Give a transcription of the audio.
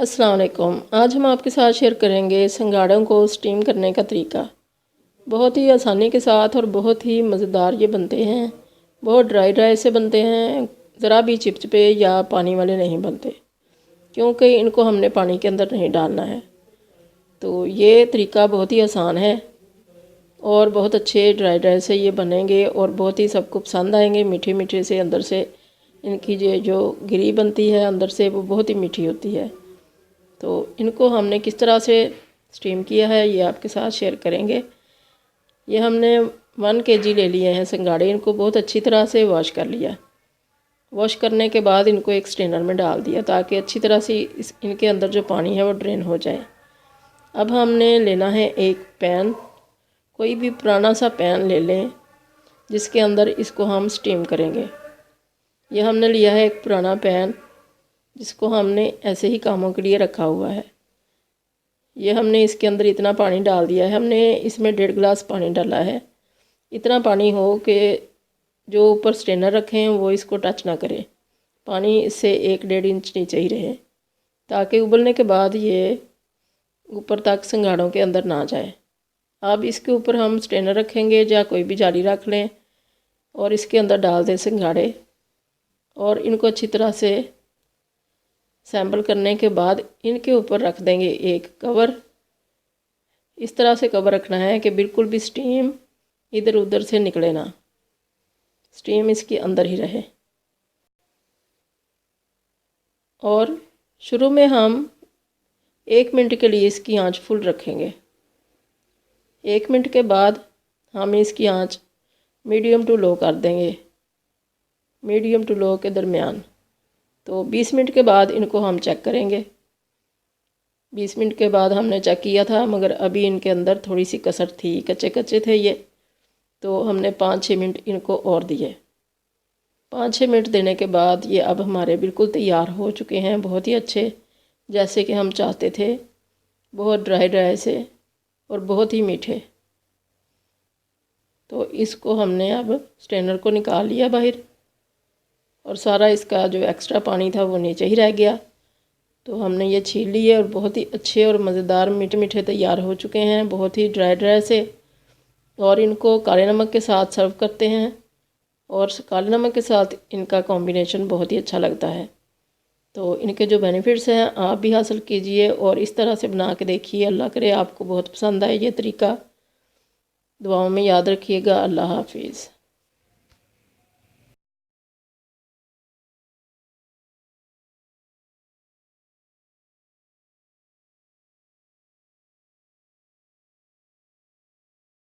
अस्सलाम वालेकुम। आज हम आपके साथ शेयर करेंगे सिंघाड़ों को स्टीम करने का तरीका। बहुत ही आसानी के साथ और बहुत ही मज़ेदार ये बनते हैं। बहुत ड्राई ड्राई से बनते हैं, ज़रा भी चिपचिपे या पानी वाले नहीं बनते, क्योंकि इनको हमने पानी के अंदर नहीं डालना है। तो ये तरीका बहुत ही आसान है और बहुत अच्छे ड्राई ड्राई से ये बनेंगे और बहुत ही सबको पसंद आएंगे। मीठे मीठे से अंदर से इनकी जो गिरी बनती है अंदर से वो बहुत ही मीठी होती है। तो इनको हमने किस तरह से स्टीम किया है ये आपके साथ शेयर करेंगे। ये हमने 1 kg ले लिए हैं सिंघाड़े। इनको बहुत अच्छी तरह से वॉश कर लिया। वॉश करने के बाद इनको एक स्ट्रेनर में डाल दिया ताकि अच्छी तरह से इनके अंदर जो पानी है वो ड्रेन हो जाए। अब हमने लेना है एक पैन। कोई भी पुराना सा पैन ले लें जिसके अंदर इसको हम स्टीम करेंगे। यह हमने लिया है एक पुराना पैन जिसको हमने ऐसे ही कामों के लिए रखा हुआ है। ये हमने इसके अंदर इतना पानी डाल दिया है। हमने इसमें 1.5 गिलास पानी डाला है। इतना पानी हो कि जो ऊपर स्ट्रेनर रखे हैं वो इसको टच ना करे। पानी इससे 1-1.5 इंच नीचे ही रहे ताकि उबलने के बाद ये ऊपर तक सिंघाड़ों के अंदर ना जाए। अब इसके ऊपर हम स्ट्रेनर रखेंगे या कोई भी जाली रख लें और इसके अंदर डाल दें सिंघाड़े और इनको अच्छी तरह से सैंपल करने के बाद इनके ऊपर रख देंगे एक कवर। इस तरह से कवर रखना है कि बिल्कुल भी स्टीम इधर उधर से निकले ना, स्टीम इसके अंदर ही रहे। और शुरू में हम 1 मिनट के लिए इसकी आंच फुल रखेंगे। 1 मिनट के बाद हम इसकी आंच मीडियम टू लो कर देंगे, मीडियम टू लो के दरमियान। तो 20 मिनट के बाद इनको हम चेक करेंगे। 20 मिनट के बाद हमने चेक किया था मगर अभी इनके अंदर थोड़ी सी कसर थी, कच्चे कच्चे थे ये। तो हमने 5-6 मिनट इनको और दिए। 5-6 मिनट देने के बाद ये अब हमारे बिल्कुल तैयार हो चुके हैं, बहुत ही अच्छे, जैसे कि हम चाहते थे। बहुत ड्राई ड्राई से और बहुत ही मीठे। तो इसको हमने अब स्ट्रेनर को निकाल लिया बाहर और सारा इसका जो एक्स्ट्रा पानी था वो नीचे ही रह गया। तो हमने ये छील लिए और बहुत ही अच्छे और मज़ेदार मीठे मीठे तैयार हो चुके हैं, बहुत ही ड्राई ड्राई से। और इनको काले नमक के साथ सर्व करते हैं और काले नमक के साथ इनका कॉम्बिनेशन बहुत ही अच्छा लगता है। तो इनके जो बेनिफिट्स हैं आप भी हासिल कीजिए और इस तरह से बना के देखिए। अल्लाह करे आपको बहुत पसंद आए ये तरीका। दुआओं में याद रखिएगा। अल्लाह हाफिज़।